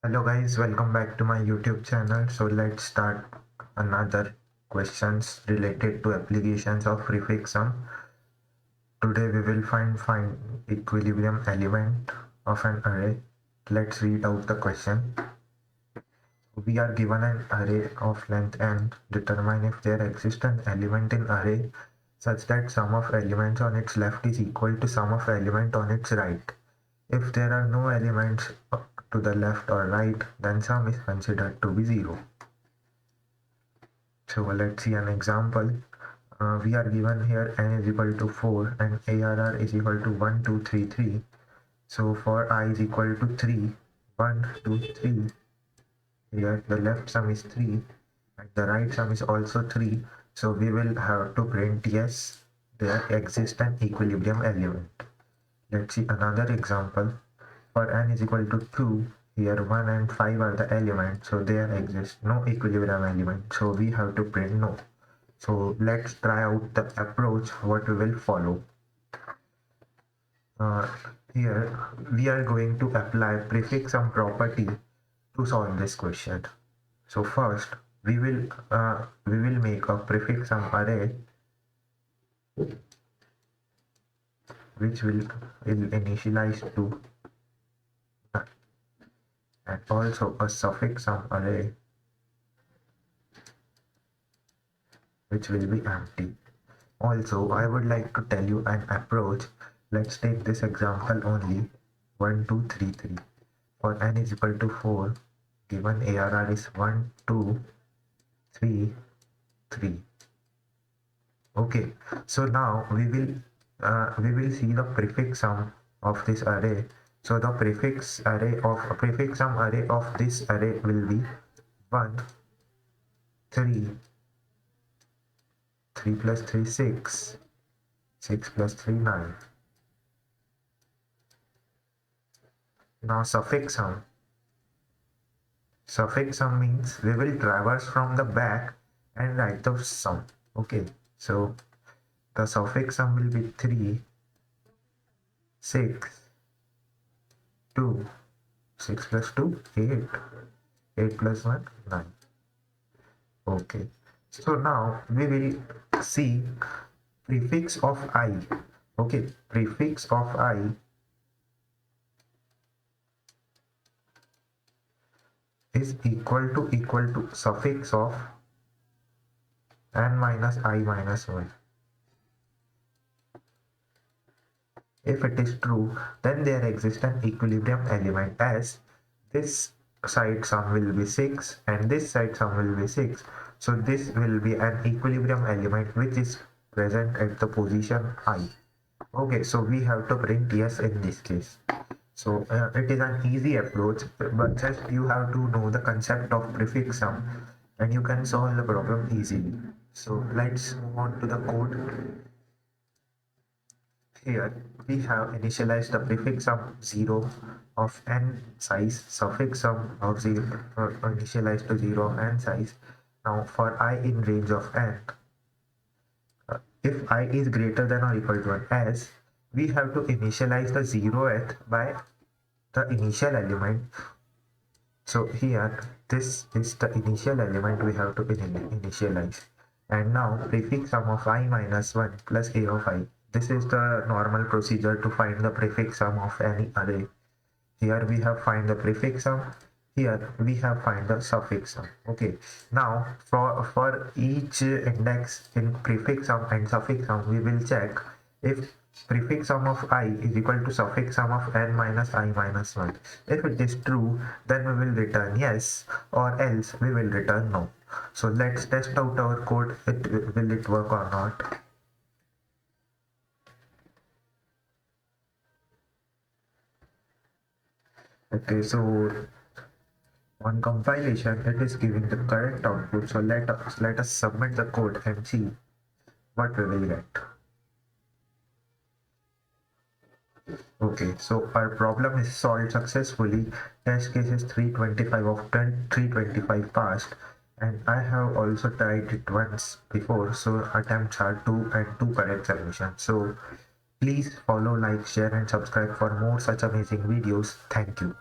Hello guys, welcome back to my YouTube channel. So let's start another questions related to applications of prefix sum. Today we will find equilibrium element of an array. Let's read out the question. We are given an array of length n. Determine if there exists an element in array such that sum of elements on its left is equal to sum of element on its right. If there are no elements to the left or right, then sum is considered to be 0. So let's see an example. We are given here n is equal to 4 and ARR is equal to 1, 2, 3, 3. So for I is equal to 3, 1, 2, 3. Here the left sum is 3 and the right sum is also 3. So we will have to print yes, there exists an equilibrium element. Let's see another example. For n is equal to 2, here 1 and 5 are the elements, so there exists no equilibrium element, so we have to print no. So let's try out the approach what we will follow. Here we are going to apply prefix sum property to solve this question. So first we will make a prefix sum array which will initialize to and also a suffix sum array which will be empty. Also, I would like to tell you an approach. Let's take this example only. 1, 2, 3, 3. For n is equal to 4, given ARR is 1, 2, 3, 3. Okay, so now we will see the prefix sum of this array. So the prefix sum array of this array will be 1, 3, 3 plus 3, 6, 6 plus 3, 9. Now suffix sum means we will traverse from the back and write the sum. Okay, so the suffix sum will be 3, 6, 2, 6 plus 2, 8, 8 plus 1, 9. Okay, so now we will see prefix of I. Okay, prefix of I is equal to suffix of n minus I minus 1. If it is true, then there exists an equilibrium element, as this side sum will be 6 and this side sum will be 6. So this will be an equilibrium element which is present at the position I. Okay, so we have to print yes in this case. So it is an easy approach, but just you have to know the concept of prefix sum and you can solve the problem easily. So let's move on to the code. Here we have initialized the prefix sum 0 of n size, suffix sum of 0 initialized to 0 of n size. Now for I in range of n, if I is greater than or equal to 1, as we have to initialize the 0th by the initial element. So here this is the initial element we have to initialize. And now prefix sum of I minus 1 plus a of I. This is the normal procedure to find the prefix sum of any array. Here we have find the prefix sum. Here we have find the suffix sum. Okay. Now for each index in prefix sum and suffix sum, we will check if prefix sum of I is equal to suffix sum of n minus I minus 1. If it is true, then we will return yes, or else we will return no. So let's test out our code. Will it work or not? Okay, so on compilation, it is giving the correct output. So let us submit the code and see what we will get. Okay, so our problem is solved successfully. Test case is 325 of 325 passed, and I have also tried it once before, so attempts are 2 and 2 correct solutions. So please follow, like, share and subscribe for more such amazing videos. Thank you.